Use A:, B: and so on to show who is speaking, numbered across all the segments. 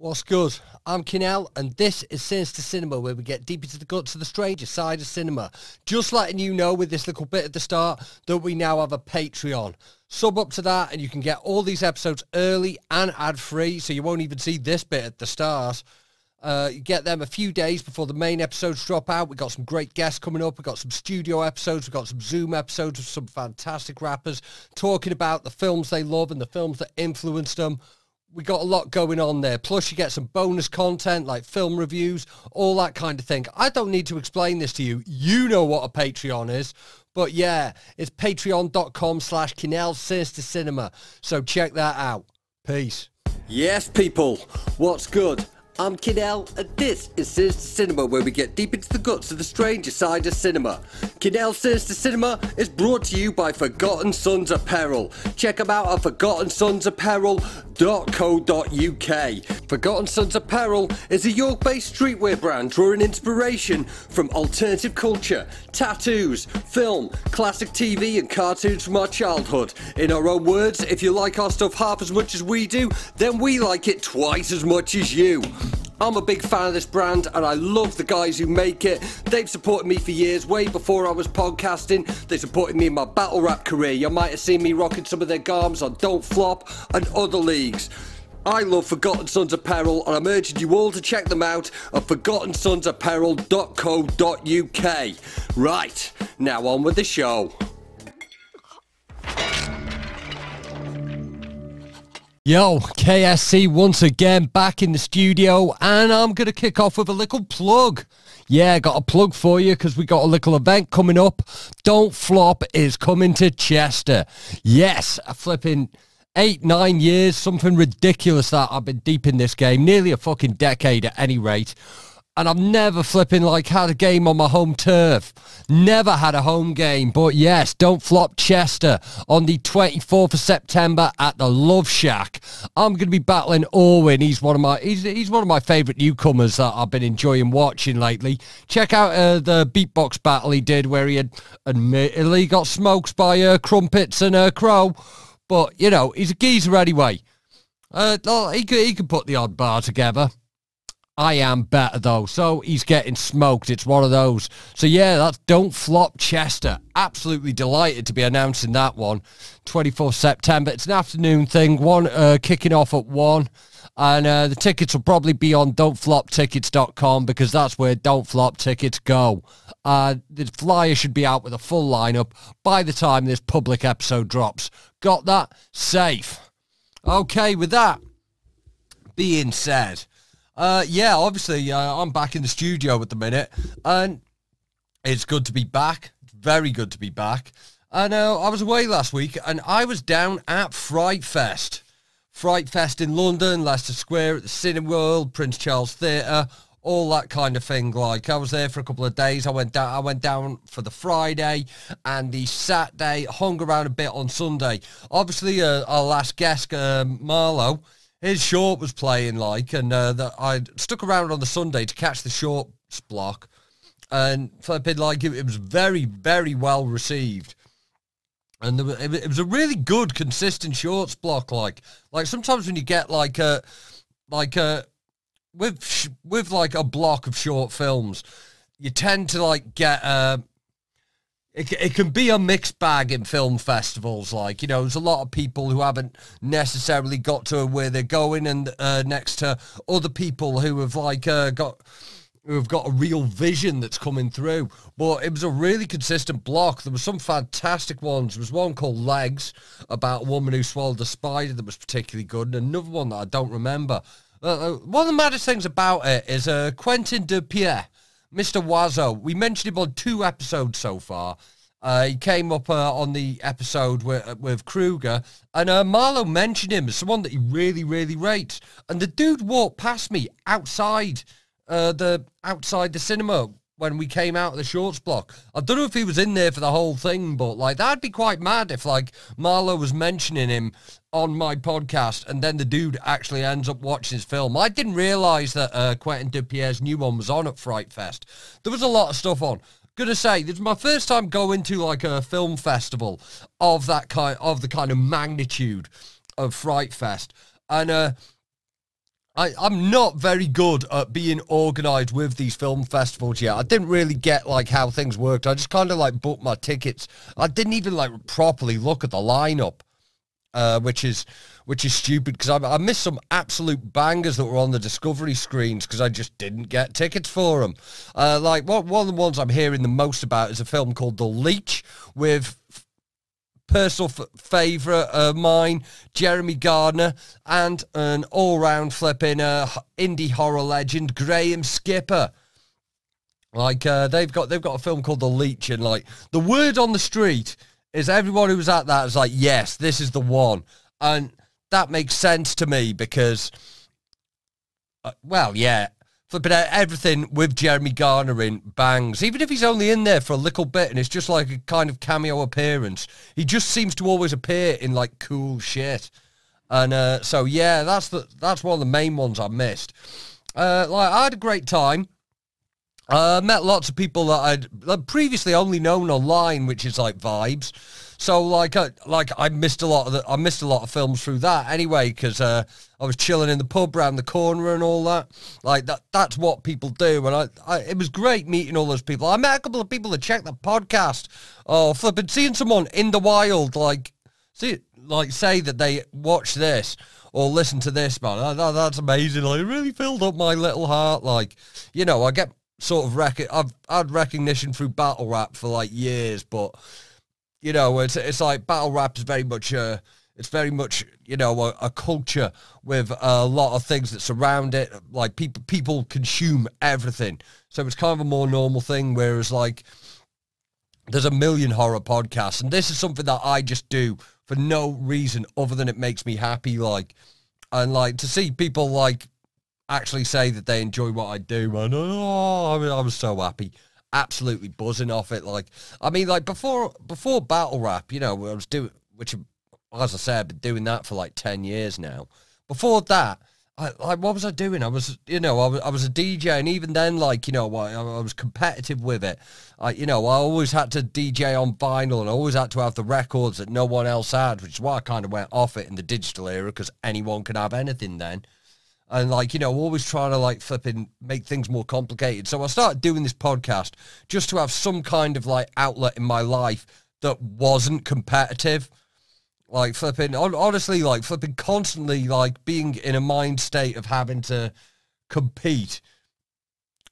A: What's good? I'm Kinell, and this is Sinister Cinema, where we get deep into the guts of the stranger side of cinema. Just letting you know with this little bit at the start that we now have a Patreon. Sub up to that and you can get all these episodes early and ad-free, so you won't even see this bit at the start. You get them a few days before the main episodes drop out. We've got some great guests coming up. We've got some studio episodes. We've got some Zoom episodes with some fantastic rappers talking about the films they love and the films that influenced them. We got a lot going on there. Plus, you get some bonus content like film reviews, all that kind of thing. I don't need to explain this to you. You know what a Patreon is. But yeah, it's patreon.com/Kinell Sinister Cinema. So check that out. Peace. Yes, people. What's good? I'm Kinell, and this is Sinister Cinema, where we get deep into the guts of the stranger side of cinema. Kinell Sinister Cinema is brought to you by Forgotten Sons Apparel. Check them out at forgottensonsapparel.co.uk. Forgotten Sons Apparel is a York-based streetwear brand drawing inspiration from alternative culture, tattoos, film, classic TV and cartoons from our childhood. In our own words, if you like our stuff half as much as we do, then we like it twice as much as you. I'm a big fan of this brand and I love the guys who make it. They've supported me for years, way before I was podcasting. They supported me in my battle rap career. You might have seen me rocking some of their garms on Don't Flop and other leagues. I love Forgotten Sons Apparel and I'm urging you all to check them out at forgottensonsapparel.co.uk. Right, now on with the show. Yo, KSC once again back in the studio, and I'm going to kick off with a little plug. Yeah, got a plug for you because we got a little event coming up. Don't Flop is coming to Chester. Yes, a flipping 8-9 years, something ridiculous that I've been deep in this game, nearly a fucking decade at any rate. And I've never flipping had a game on my home turf. Never had a home game. But yes, Don't Flop Chester on the 24th of September at the Love Shack. I'm going to be battling Orwin. He's one of my favourite newcomers that I've been enjoying watching lately. Check out the beatbox battle he did where he had admittedly got smoked by Crumpets and Crow. But, you know, he's a geezer anyway. He could put the odd bar together. I am better though, so he's getting smoked. It's one of those. So yeah, that's Don't Flop Chester. Absolutely delighted to be announcing that one. 24th September. It's an afternoon thing. Kicking off at 1. And the tickets will probably be on don'tfloptickets.com because that's where Don't Flop tickets go. The flyer should be out with a full lineup by the time this public episode drops. Got that? Safe. Okay, with that being said, yeah, obviously, I'm back in the studio at the minute, and it's good to be back. It's very good to be back. And I was away last week, and I was down at Frightfest. Frightfest in London, Leicester Square, at the Cineworld, Prince Charles Theatre, all that kind of thing. Like, I was there for a couple of days. I went down for the Friday and the Saturday, hung around a bit on Sunday. Obviously, our last guest, Marlo, his short was playing, and I stuck around on the Sunday to catch the shorts block, and flipping, it was very, very well received. And it was a really good, consistent shorts block, like sometimes when you get, with a block of short films, you tend to, get, It can be a mixed bag in film festivals, there's a lot of people who haven't necessarily got to where they're going, and next to other people who have got a real vision that's coming through. But it was a really consistent block. There were some fantastic ones. There was one called Legs, about a woman who swallowed a spider, that was particularly good, and another one that I don't remember. One of the maddest things about it is Quentin Dupieux, Mr. Wazzo. We mentioned him on 2 episodes so far. He came up on the episode with Kruger, and Marlo mentioned him as someone that he really, really rates. And the dude walked past me outside the cinema when we came out of the shorts block. I don't know if he was in there for the whole thing, but that'd be quite mad if Marlo was mentioning him on my podcast and then the dude actually ends up watching his film. I didn't realise that Quentin Dupieux's new one was on at Frightfest. There was a lot of stuff on. Gonna say, this is my first time going to a film festival of the kind of magnitude of Frightfest, and I'm not very good at being organised with these film festivals yet. I didn't really get, like, how things worked. I just kind of, like, booked my tickets. I didn't even, like, properly look at the lineup, which is stupid, because I missed some absolute bangers that were on the Discovery screens because I just didn't get tickets for them. Like, one of the ones I'm hearing the most about is a film called The Leech with personal favourite of mine, Jeremy Gardner, and an all-round flipping indie horror legend, Graham Skipper. Like, they've got a film called The Leech, and, like, the word on the street is everyone who was at that was like, yes, this is the one. And that makes sense to me because, well, yeah, flipping out everything with Jeremy Garner in bangs. Even if he's only in there for a little bit and it's just like a kind of cameo appearance, he just seems to always appear in, like, cool shit. And so, yeah, that's one of the main ones I missed. Like, I had a great time. Met lots of people that I'd previously only known online, which is like vibes. So like I missed a lot of films through that anyway, because I was chilling in the pub around the corner and all that. Like that's what people do, and it was great meeting all those people. I met a couple of people that checked the podcast. Oh, flipping, seeing someone in the wild say that they watch this or listen to this, man. That's amazing. Like, it really filled up my little heart. Like, you know, I get sort of I've had recognition through battle rap for like years, but you know, it's like battle rap is very much you know, a culture with a lot of things that surround it. Like people consume everything, so it's kind of a more normal thing. Whereas like there's a million horror podcasts, and this is something that I just do for no reason other than it makes me happy. Like, and like to see people like actually say that they enjoy what I do, man. Oh, I was so happy, absolutely buzzing off it. Like, I mean, like before battle rap, you know, I was doing, which, as I said, I've been doing that for like 10 years now. Before that, what was I doing? I was, you know, I was a DJ, and even then, like, you know, I was competitive with it. You know, I always had to DJ on vinyl, and I always had to have the records that no one else had, which is why I kind of went off it in the digital era, because anyone can have anything then. And, like, you know, always trying to, like, flipping make things more complicated. So I started doing this podcast just to have some kind of, like, outlet in my life that wasn't competitive. Like, flipping, honestly, like, flipping constantly, like, being in a mind state of having to compete.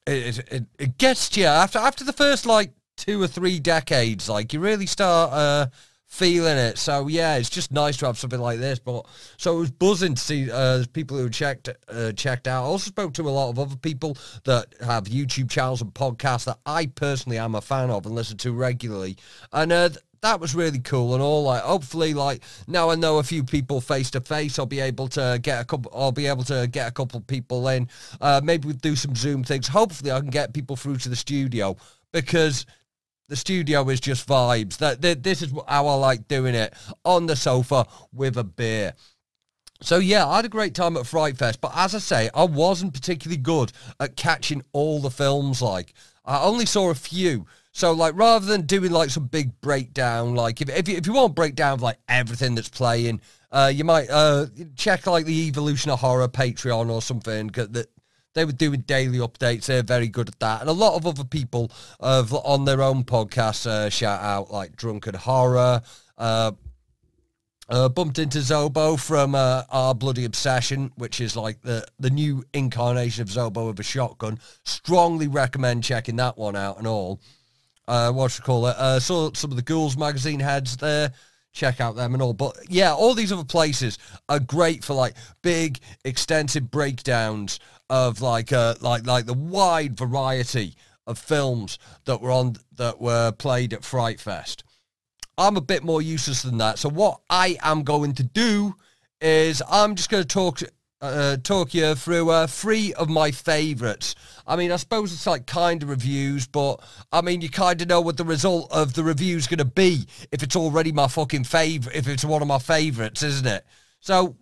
A: It gets to you. After the first, like, 2 or 3 decades, like, you really start feeling it. So yeah, it's just nice to have something like this. But so it was buzzing to see people who checked out. I also spoke to a lot of other people that have YouTube channels and podcasts that I personally am a fan of and listen to regularly, and that was really cool and all. Like, hopefully, like, now I know a few people face to face, I'll be able to get a couple people in. Maybe we'll do some Zoom things. Hopefully I can get people through to the studio, because the studio is just vibes. This is how I like doing it, on the sofa with a beer. So yeah, I had a great time at Frightfest, but as I say, I wasn't particularly good at catching all the films. Like, I only saw a few. So, like, rather than doing, like, some big breakdown, like, if you want a breakdown of, like, everything that's playing, you might check, like, the Evolution of Horror Patreon or something, that they were doing daily updates. They're very good at that. And a lot of other people on their own podcasts shout out, like Drunken Horror. Bumped into Zobo from Our Bloody Obsession, which is like the new incarnation of Zobo with a shotgun. Strongly recommend checking that one out and all. Saw some of the Ghouls magazine heads there. Check out them and all. But yeah, all these other places are great for like big, extensive breakdowns of like the wide variety of films that were played at Frightfest. I'm a bit more useless than that. So what I am going to do is I'm just going to talk you through 3 of my favourites. I mean, I suppose it's like kind of reviews, but I mean, you kind of know what the result of the review's going to be if it's already my fucking favourite, if it's one of my favourites, isn't it? So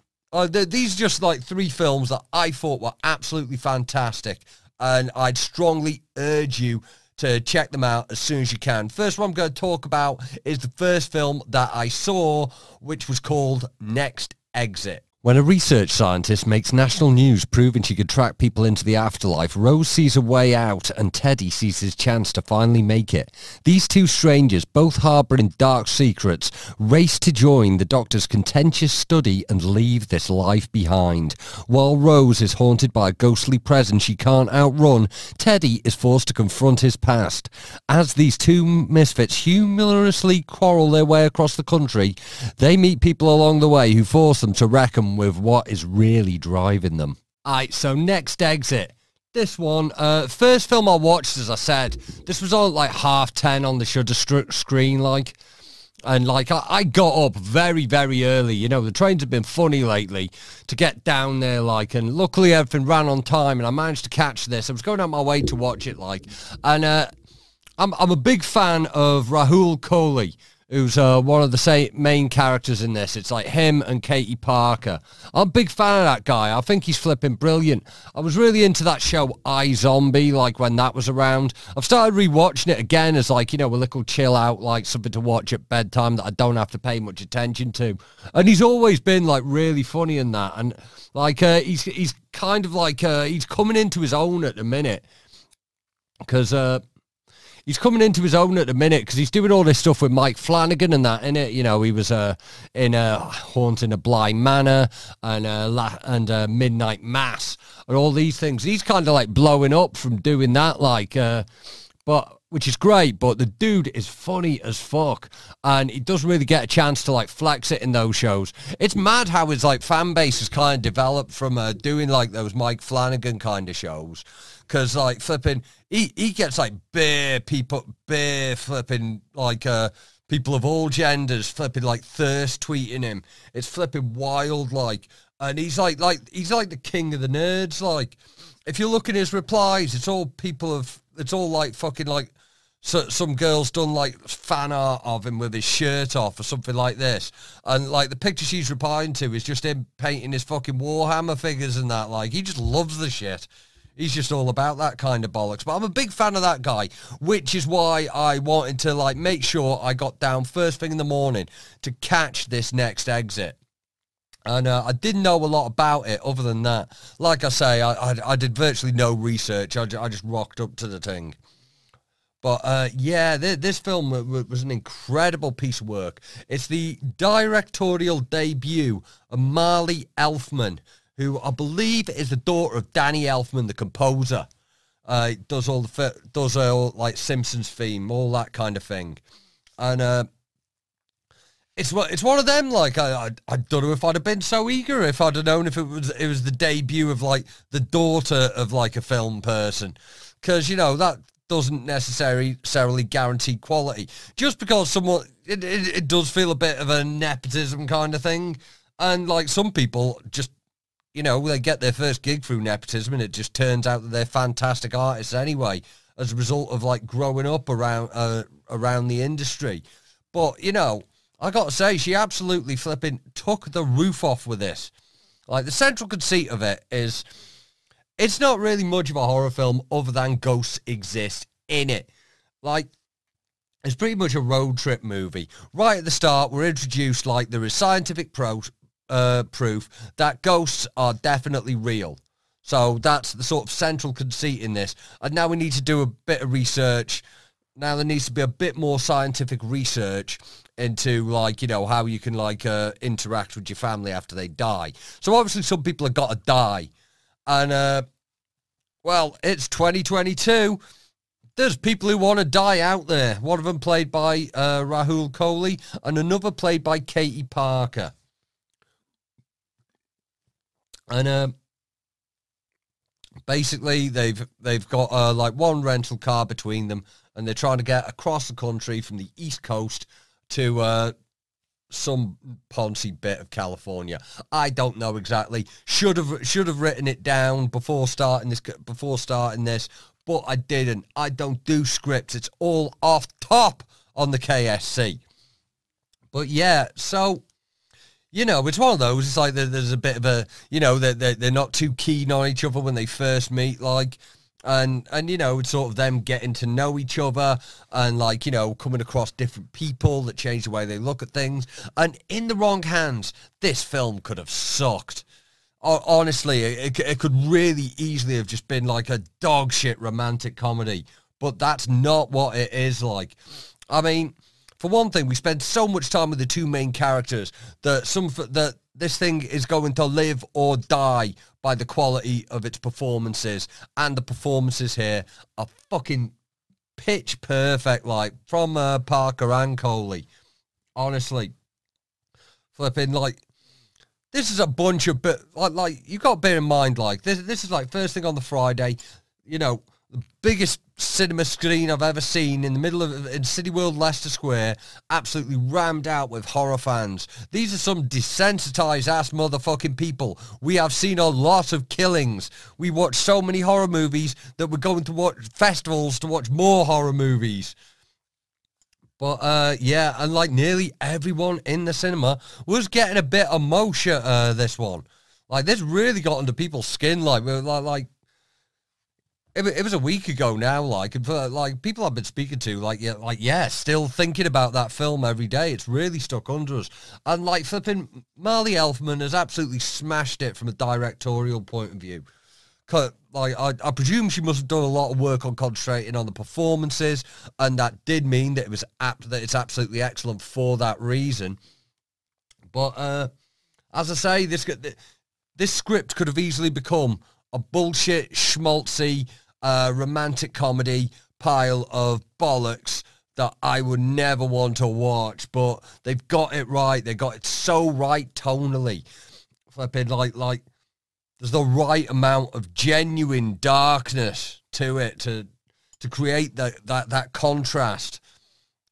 A: these are just like 3 films that I thought were absolutely fantastic, and I'd strongly urge you to check them out as soon as you can. First one I'm going to talk about is the first film that I saw, which was called Next Exit. When a research scientist makes national news proving she could track people into the afterlife, Rose sees a way out and Teddy sees his chance to finally make it. These two strangers, both harbouring dark secrets, race to join the Doctor's contentious study and leave this life behind. While Rose is haunted by a ghostly presence she can't outrun, Teddy is forced to confront his past. As these two misfits humorously quarrel their way across the country, they meet people along the way who force them to reckon with what is really driving them. Alright, so next exit. This one, first film I watched, as I said, this was on like 10:30 on the Shudder screen, like, and like I got up very, very early. You know, the trains have been funny lately to get down there, like, and luckily everything ran on time and I managed to catch this. I was going out my way to watch it, like, and I'm a big fan of Rahul Kohli, who's one of the main characters in this. It's like him and Katie Parker. I'm a big fan of that guy. I think he's flipping brilliant. I was really into that show iZombie, like when that was around. I've started rewatching it again as like, you know, a little chill out, like something to watch at bedtime that I don't have to pay much attention to. And he's always been like really funny in that. And like he's kind of like he's coming into his own at the minute because he's coming into his own at the minute because he's doing all this stuff with Mike Flanagan and that, innit? You know, he was in Haunting a Bly Manor and Midnight Mass and all these things. He's kind of like blowing up from doing that, like, but which is great. But the dude is funny as fuck, and he doesn't really get a chance to like flex it in those shows. It's mad how his like fan base has kind of developed from doing like those Mike Flanagan kind of shows. Because, like, flipping, he gets, like, bare flipping, like, people of all genders flipping, like, thirst tweeting him. It's flipping wild, like, and he's like the king of the nerds, like. If you look at his replies, it's all like, fucking, like, some girl's done, like, fan art of him with his shirt off or something like this. And, like, the picture she's replying to is just him painting his fucking Warhammer figures and that, like, he just loves the shit. He's just all about that kind of bollocks. But I'm a big fan of that guy, which is why I wanted to, like, make sure I got down first thing in the morning to catch this next exit. And I didn't know a lot about it other than that. Like I say, I did virtually no research. I just rocked up to the thing. But, yeah, this film was an incredible piece of work. It's the directorial debut of Marley Elfman, who I believe is the daughter of Danny Elfman, the composer. Does all like Simpsons theme, all that kind of thing, and it's one of them. Like I don't know if I'd have been so eager if I'd have known if it was the debut of like the daughter of like a film person, because you know that doesn't necessarily guarantee quality. Just because someone it does feel a bit of a nepotism kind of thing, and like some people just, you know, they get their first gig through nepotism and it just turns out that they're fantastic artists anyway as a result of, like, growing up around the industry. But, you know, I got to say, she absolutely flipping took the roof off with this. Like, the central conceit of it is it's not really much of a horror film other than ghosts exist in it. Like, it's pretty much a road trip movie. Right at the start, we're introduced, like, there is scientific proof that ghosts are definitely real. So that's the sort of central conceit in this. And now we need to do a bit of research. Now there needs to be a bit more scientific research into, like, you know, how you can, like, interact with your family after they die. So obviously some people have got to die. And, well, it's 2022. There's people who want to die out there. One of them played by Rahul Kohli and another played by Katie Parker. And basically they've got like one rental car between them, and they're trying to get across the country from the East Coast to some poncy bit of California. I don't know exactly. Should have written it down before starting this, but I didn't. I don't do scripts. It's all off top on the KSC. But yeah, so, you know, it's one of those. It's like there's a bit of a, you know, they're not too keen on each other when they first meet, like, and you know, sort of them getting to know each other and, like, you know, coming across different people that change the way they look at things. And in the wrong hands, this film could have sucked. Honestly, it could really easily have just been like a dog shit romantic comedy, but that's not what it is like. I mean, for one thing, we spend so much time with the two main characters that this thing is going to live or die by the quality of its performances, and the performances here are fucking pitch perfect, like, from Parker and Coley. Honestly, flipping, like, this is a bunch of like you got to bear in mind, like, this is like first thing on the Friday, you know, the biggest cinema screen I've ever seen in the middle of in City World, Leicester Square, absolutely rammed out with horror fans. These are some desensitized ass motherfucking people. We have seen a lot of killings. We watch so many horror movies that we're going to watch festivals to watch more horror movies. But yeah, and like nearly everyone in the cinema was getting a bit emotion this one. Like, this really got under people's skin. Like it was a week ago now, like, and for, like, people I've been speaking to, yeah, still thinking about that film every day. It's really stuck under us. And, like, flipping, Marley Elfman has absolutely smashed it from a directorial point of view. Like, I presume she must have done a lot of work on concentrating on the performances, and that did mean that it's absolutely excellent for that reason. But as I say, this script could have easily become a bullshit, schmaltzy, romantic comedy pile of bollocks that I would never want to watch, but they've got it right. They got it so right tonally. Flipping, like there's the right amount of genuine darkness to it to create that contrast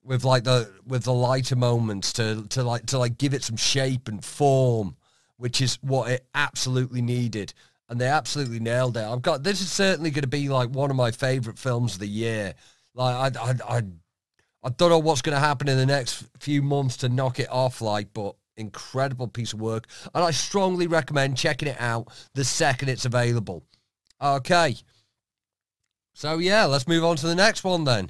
A: with the lighter moments to give it some shape and form, which is what it absolutely needed. And they absolutely nailed it. This is certainly going to be like one of my favorite films of the year. Like, I don't know what's going to happen in the next few months to knock it off, like, but incredible piece of work. And I strongly recommend checking it out the second it's available. Okay. So yeah, let's move on to the next one then.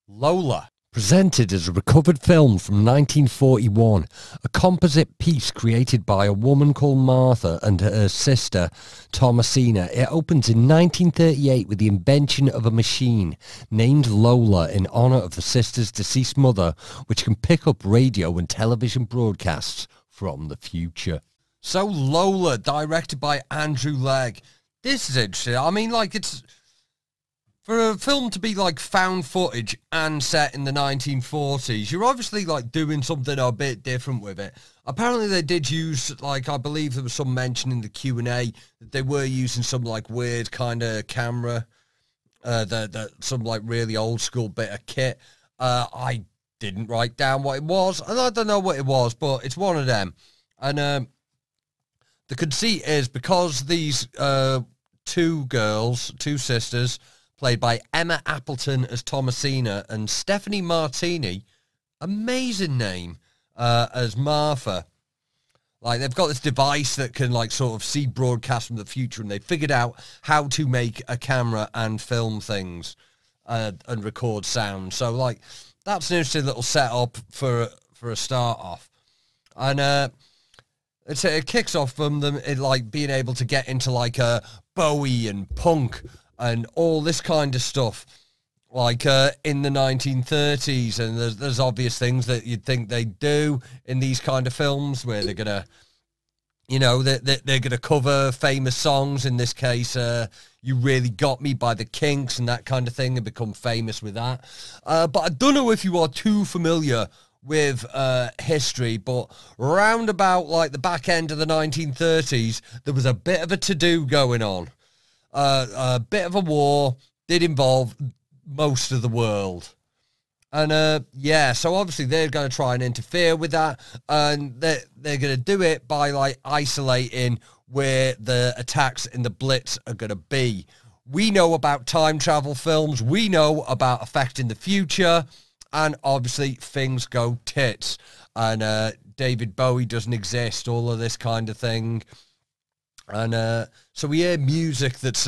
A: Lola. Presented as a recovered film from 1941, a composite piece created by a woman called Martha and her sister, Thomasina. It opens in 1938 with the invention of a machine named Lola in honor of the sister's deceased mother, which can pick up radio and television broadcasts from the future. So Lola, directed by Andrew Legg. This is interesting. I mean, like, it's... For a film to be, like, found footage and set in the 1940s, you're obviously, like, doing something a bit different with it. Apparently they did use, like, I believe there was some mention in the Q&A that they were using some, like, weird kind of camera, some, like, really old school bit of kit. I didn't write down what it was, and I don't know what it was, but it's one of them. And the conceit is, because these two sisters, played by Emma Appleton as Thomasina and Stephanie Martini, amazing name, as Martha. Like, they've got this device that can, like, sort of see broadcasts from the future, and they figured out how to make a camera and film things and record sound. So, like, that's an interesting little setup for a start off. And it kicks off from them, like, being able to get into, like, Bowie and punk and all this kind of stuff, like, in the 1930s. And there's obvious things that you'd think they'd do in these kind of films, where they're gonna, you know, they're gonna cover famous songs. In this case, You Really Got Me by the Kinks and that kind of thing, and become famous with that. But I don't know if you are too familiar with history, but round about, like, the back end of the 1930s, there was a bit of a to-do going on. A bit of a war did involve most of the world. And yeah, so obviously they're going to try and interfere with that, and they're going to do it by, like, isolating where the attacks in the Blitz are going to be. We know about time travel films, we know about affecting the future, and obviously things go tits, and David Bowie doesn't exist, all of this kind of thing. And so we hear music that's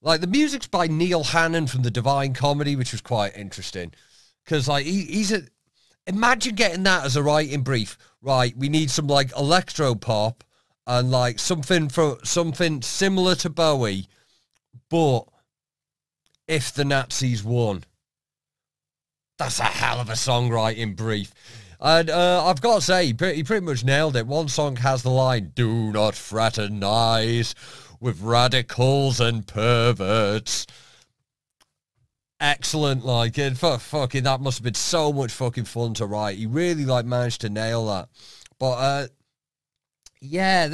A: Like, the music's by Neil Hannon from the Divine Comedy, which was quite interesting. Because, like, he's a... Imagine getting that as a writing brief. Right, we need some, like, electro pop and, like, something similar to Bowie, but if the Nazis won. That's a hell of a songwriting brief. And I've got to say, he pretty much nailed it. One song has the line, "Do not fraternize with radicals and perverts." Excellent, like, fucking, that must have been so much fucking fun to write. He really, like, managed to nail that. But, yeah,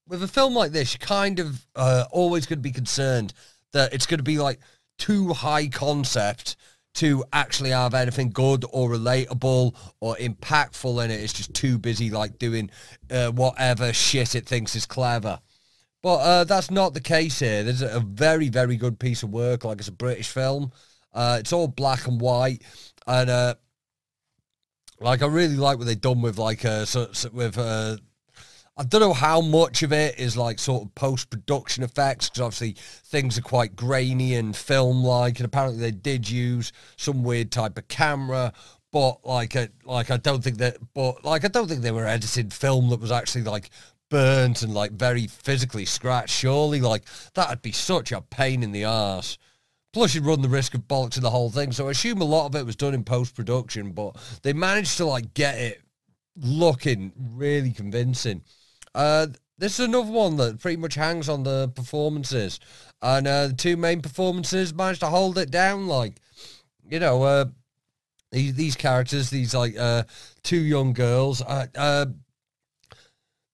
A: with a film like this, you're kind of always going to be concerned that it's going to be, like, too high concept to actually have anything good or relatable or impactful in it. It's just too busy, like, doing whatever shit it thinks is clever. But that's not the case here. There's a very, very good piece of work. Like, it's a British film. It's all black and white. And, like, I really like what they've done with, like, I don't know how much of it is, like, sort of post-production effects, because obviously things are quite grainy and film-like, and apparently they did use some weird type of camera. But, I don't think they were editing film that was actually, like, burnt and, like, very physically scratched. Surely, like, that'd be such a pain in the arse. Plus, you'd run the risk of bollocks in the whole thing. So I assume a lot of it was done in post-production, but they managed to, like, get it looking really convincing. This is another one that pretty much hangs on the performances. And the two main performances managed to hold it down. Like, you know, these characters, these, like, two young girls,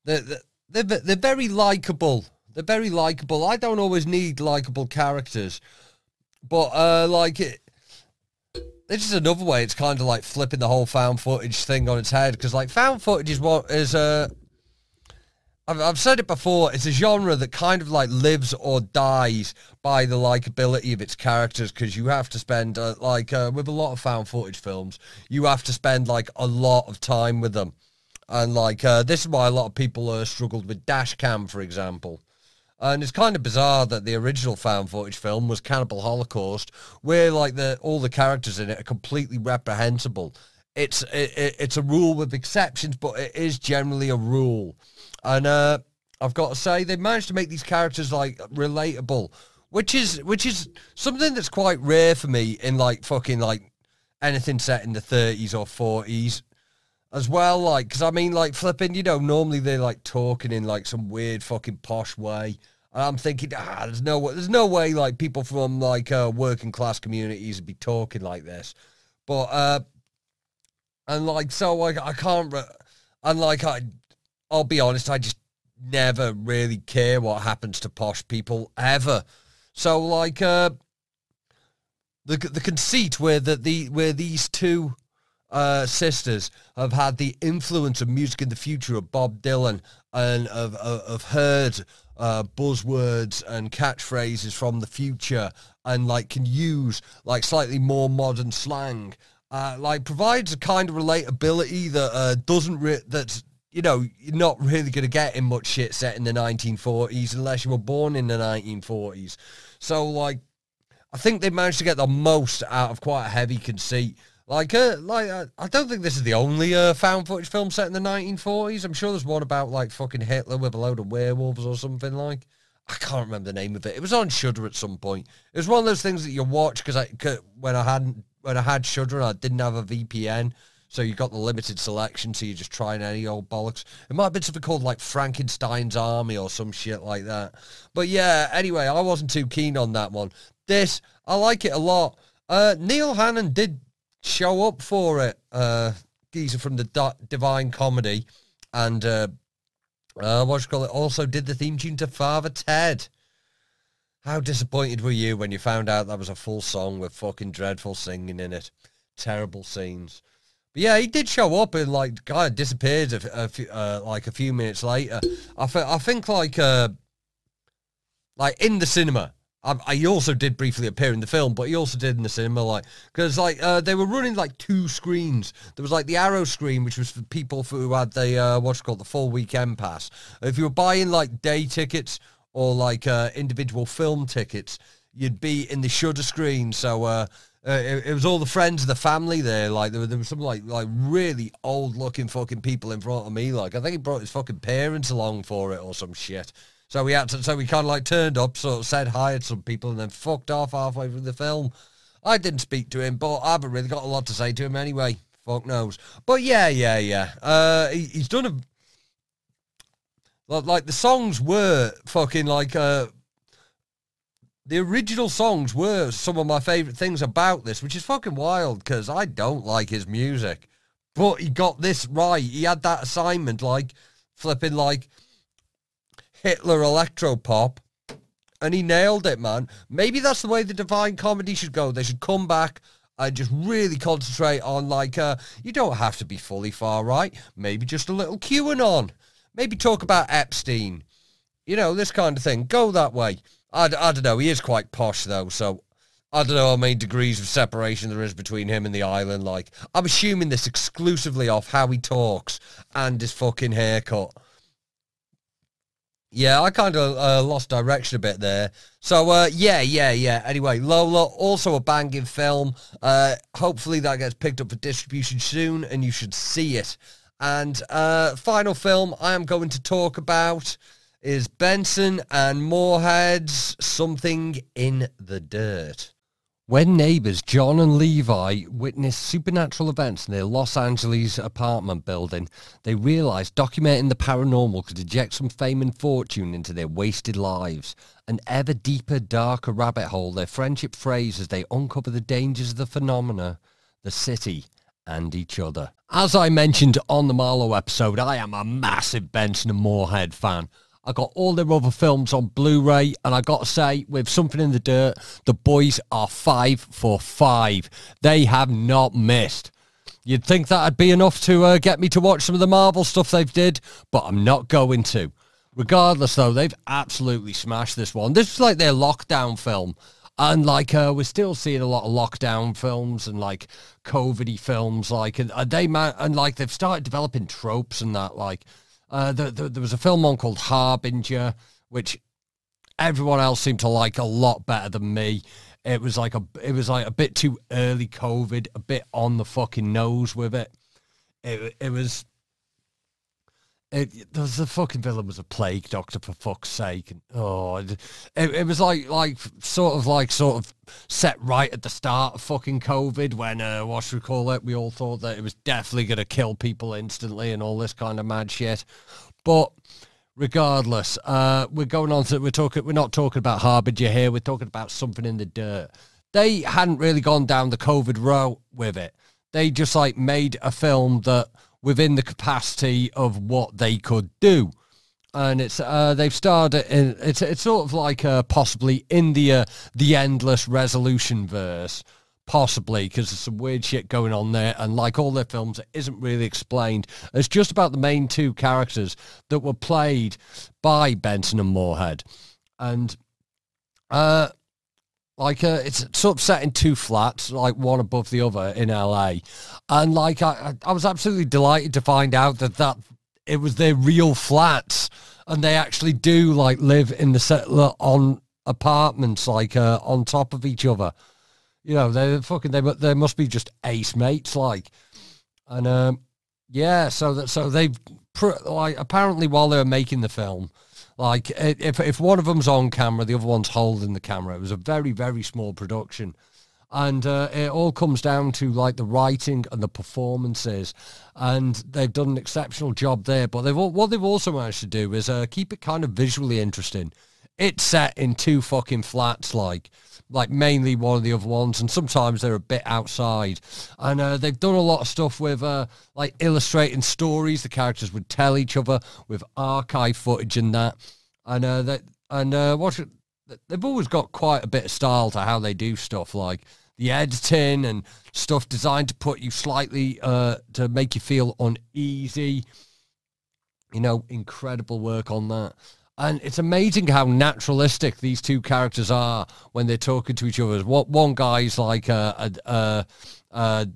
A: they're very likable. They're very likable. I don't always need likable characters, but like it. This is another way. It's kind of like flipping the whole found footage thing on its head, because, like, found footage is what is I've said it before. It's a genre that kind of, like, lives or dies by the likability of its characters, because you have to spend with a lot of found footage films, you have to spend, like, a lot of time with them. And, like, this is why a lot of people struggled with Dashcam, for example. And it's kind of bizarre that the original found footage film was Cannibal Holocaust, where, like, all the characters in it are completely reprehensible. It's a rule with exceptions, but it is generally a rule. And I've got to say, they managed to make these characters, like, relatable, which is something that's quite rare for me in, like, fucking, like, anything set in the 30s or 40s. As well, like, because I mean, like, flipping, you know, normally they're, like, talking in, like, some weird fucking posh way. And I'm thinking, there's no way, like, people from, like, working class communities would be talking like this. But, and, like, so I can't, and, like, I'll be honest, I just never really care what happens to posh people, ever. So, like, the conceit where these two sisters have had the influence of music in the future of Bob Dylan, and have heard buzzwords and catchphrases from the future, and, like, can use, like, slightly more modern slang, like, provides a kind of relatability that that's, you know, you're not really going to get in much shit set in the 1940s unless you were born in the 1940s. So, like, I think they managed to get the most out of quite a heavy conceit. I don't think this is the only found footage film set in the 1940s. I'm sure there's one about, like, fucking Hitler with a load of werewolves or something, like. I can't remember the name of it. It was on Shudder at some point. It was one of those things that you watch, because when I had Shudder, I didn't have a VPN, so you got the limited selection, so you're just trying any old bollocks. It might have been something called, like, Frankenstein's Army or some shit like that. But yeah, anyway, I wasn't too keen on that one. This, I like it a lot. Neil Hannon did show up for it, geezer from the Divine Comedy, and also did the theme tune to Father Ted. How disappointed were you when you found out that was a full song with fucking dreadful singing in it? Terrible scenes. But yeah, he did show up and, like, kind of disappeared like a few minutes later. I think like in the cinema. He also did briefly appear in the film, but he also did in the cinema, like, because, like, they were running, like, two screens. There was, like, the Arrow screen, which was for people who had the, the full weekend pass. If you were buying, like, day tickets or like individual film tickets, you'd be in the Shudder screen. So it was all the friends of the family there. Like there was some like really old looking fucking people in front of me. Like I think he brought his fucking parents along for it or some shit. So we kind of like turned up, sort of said hi to some people, and then fucked off halfway through the film. I didn't speak to him, but I haven't really got a lot to say to him anyway. Fuck knows. But yeah. He's done like the songs were fucking like the original songs were some of my favourite things about this, which is fucking wild because I don't like his music. But he got this right. He had that assignment, like flipping like Hitler electropop, and he nailed it, man. Maybe that's the way the Divine Comedy should go. They should come back and just really concentrate on, like, you don't have to be fully far right. Maybe just a little QAnon. Maybe talk about Epstein. You know, this kind of thing. Go that way. I don't know. He is quite posh, though, so I don't know how many degrees of separation there is between him and the island. Like, I'm assuming this exclusively off how he talks and his fucking haircut. Yeah, I kind of lost direction a bit there. So, yeah. Anyway, Lola, also a banging film. Hopefully that gets picked up for distribution soon, and you should see it. And final film I am going to talk about is Benson and Moorhead's Something in the Dirt. When neighbours John and Levi witnessed supernatural events in their Los Angeles apartment building, they realised documenting the paranormal could inject some fame and fortune into their wasted lives. An ever deeper, darker rabbit hole their friendship frays as they uncover the dangers of the phenomena, the city, and each other. As I mentioned on the Marlowe episode, I am a massive Benson and Moorhead fan. I got all their other films on Blu-ray, and I got to say, with Something in the Dirt, the boys are 5 for 5. They have not missed. You'd think that'd be enough to get me to watch some of the Marvel stuff they've did, but I'm not going to. Regardless, though, they've absolutely smashed this one. This is like their lockdown film, and like we're still seeing a lot of lockdown films and like COVID-y films, like and like they've started developing tropes and that, like. There was a film on called Harbinger, which everyone else seemed to like a lot better than me. It was like a bit too early COVID, a bit on the fucking nose with it. The fucking villain was a plague doctor, for fuck's sake. And, it was like sort of set right at the start of fucking COVID when we all thought that it was definitely gonna kill people instantly and all this kind of mad shit. But regardless, we're not talking about Harbinger here. We're talking about Something in the Dirt. They hadn't really gone down the COVID route with it. They just like made a film that within the capacity of what they could do, and it's they've started in it's sort of like possibly in the Endless Resolution verse, possibly, because there's some weird shit going on there, and like all their films, it isn't really explained. It's just about the main two characters that were played by Benson and Moorhead, and it's sort of set in two flats, like one above the other in LA. And like, I was absolutely delighted to find out that it was their real flats, and they actually do like live in the set on apartments, like on top of each other. You know, they must be just ace mates, like. And yeah, so they've apparently while they were making the film, like, if one of them's on camera, the other one's holding the camera. It was a very, very small production. And it all comes down to, like, the writing and the performances. And they've done an exceptional job there. But what they've also managed to do is keep it kind of visually interesting. It's set in two fucking flats, like mainly one of the other ones. And sometimes they're a bit outside. And they've done a lot of stuff with, like, illustrating stories the characters would tell each other with archive footage and that. And they've always got quite a bit of style to how they do stuff, like the editing and stuff designed to put you slightly, to make you feel uneasy. You know, incredible work on that. And it's amazing how naturalistic these two characters are when they're talking to each other. One guy's like a a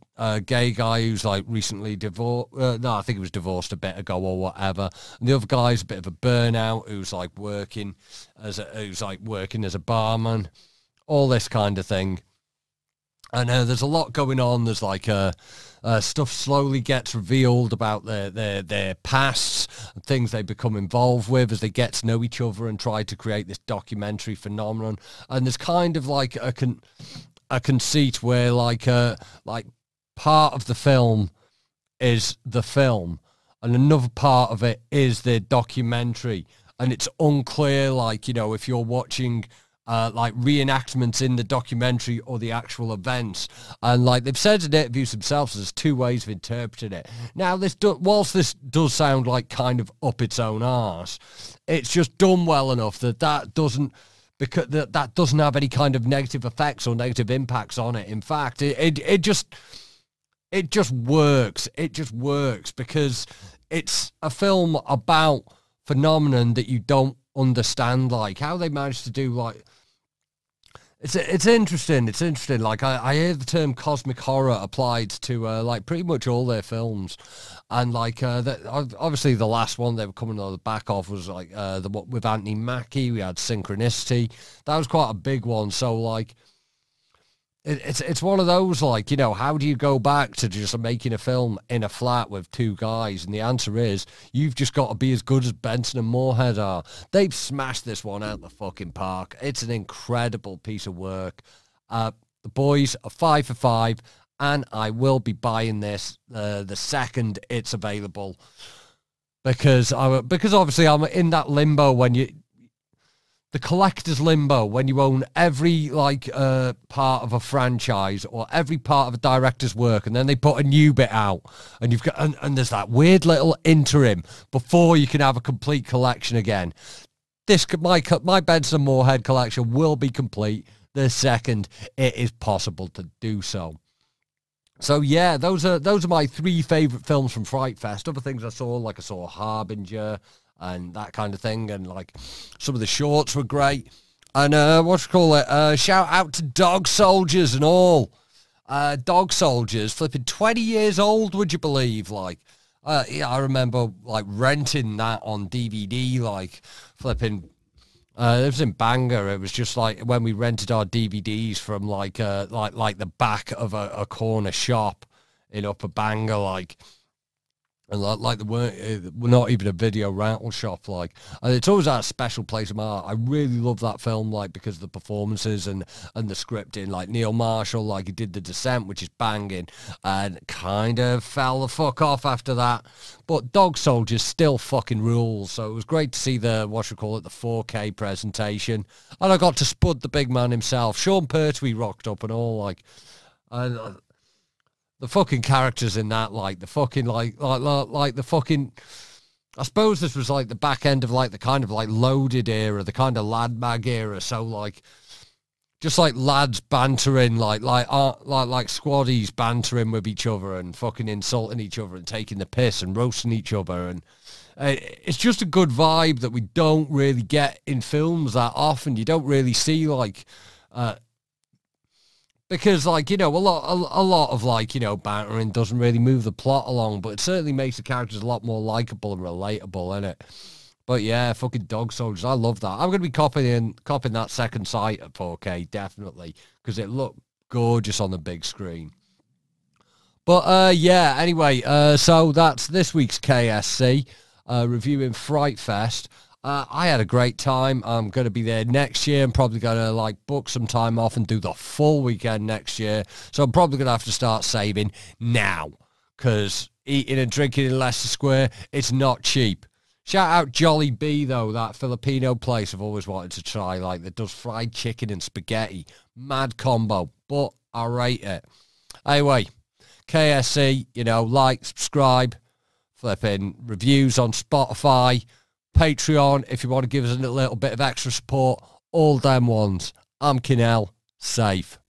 A: gay guy who's like recently divorced. No, I think he was divorced a bit ago or whatever. And the other guy's a bit of a burnout who's like working as a barman, all this kind of thing. And there's a lot going on. There's like stuff slowly gets revealed about their pasts and things they become involved with as they get to know each other and try to create this documentary phenomenon. And there's kind of like a conceit where like part of the film is the film and another part of it is the documentary, and it's unclear, like, you know, if you're watching like reenactments in the documentary or the actual events. And like they've said in interviews themselves, there's two ways of interpreting it. Now, whilst this does sound like kind of up its own arse, it's just done well enough that doesn't, because that doesn't have any kind of negative effects or negative impacts on it. In fact, it just works. It just works because it's a film about phenomenon that you don't understand, like how they managed to do, like, it's interesting. It's interesting. Like I hear the term cosmic horror applied to like pretty much all their films, and like obviously the last one they were coming on the back of was like the one with Anthony Mackie. We had Synchronicity. That was quite a big one. So like it's one of those, like, you know, how do you go back to just making a film in a flat with two guys? And the answer is you've just got to be as good as Benson and Moorhead are. They've smashed this one out the fucking park. It's an incredible piece of work. The boys are 5 for 5, and I will be buying this the second it's available, because obviously I'm in that limbo the collector's limbo when you own every like part of a franchise or every part of a director's work, and then they put a new bit out, and you've got and there's that weird little interim before you can have a complete collection again. My Benson Moorhead collection will be complete the second it is possible to do so. So yeah, those are my 3 favourite films from Frightfest. Other things I saw Harbinger and that kind of thing, and like some of the shorts were great. And shout out to Dog Soldiers and all. Dog Soldiers, flipping 20 years old, would you believe? Like, yeah, I remember like renting that on DVD, like flipping. It was in Bangor. It was just like when we rented our DVDs from like the back of a corner shop in Upper Bangor, like. And like we're not even a video rental shop, like, and it's always that special place of my heart. I really love that film, like, because of the performances and the scripting. Like Neil Marshall, like, he did The Descent, which is banging, and kind of fell the fuck off after that. But Dog Soldiers still fucking rules. So it was great to see the 4K presentation, and I got to spud the big man himself. Sean Pertwee rocked up and all, like, and. The fucking characters in that, like, the fucking, like the fucking, I suppose this was, like, the back end of, like, the kind of, like, Loaded era, the kind of Lad Mag era, so, like, just, like, lads bantering, like squaddies bantering with each other and fucking insulting each other and taking the piss and roasting each other, and it's just a good vibe that we don't really get in films that often. You don't really see, like, because, like, you know, a lot of, like, you know, bantering doesn't really move the plot along, but it certainly makes the characters a lot more likable and relatable, innit? But yeah, fucking Dog Soldiers, I love that. I'm going to be copying that second sight at 4K, definitely, because it looked gorgeous on the big screen. But yeah, anyway, so that's this week's KSC, reviewing Frightfest. I had a great time. I'm going to be there next year. I'm probably going to, like, book some time off and do the full weekend next year. So I'm probably going to have to start saving now, because eating and drinking in Leicester Square, it's not cheap. Shout out Jolly B, though, that Filipino place I've always wanted to try, like, that does fried chicken and spaghetti. Mad combo, but I rate it. Anyway, KSC, you know, like, subscribe, flipping reviews on Spotify, Patreon, if you want to give us a little bit of extra support, all them ones. I'm Kinell, safe.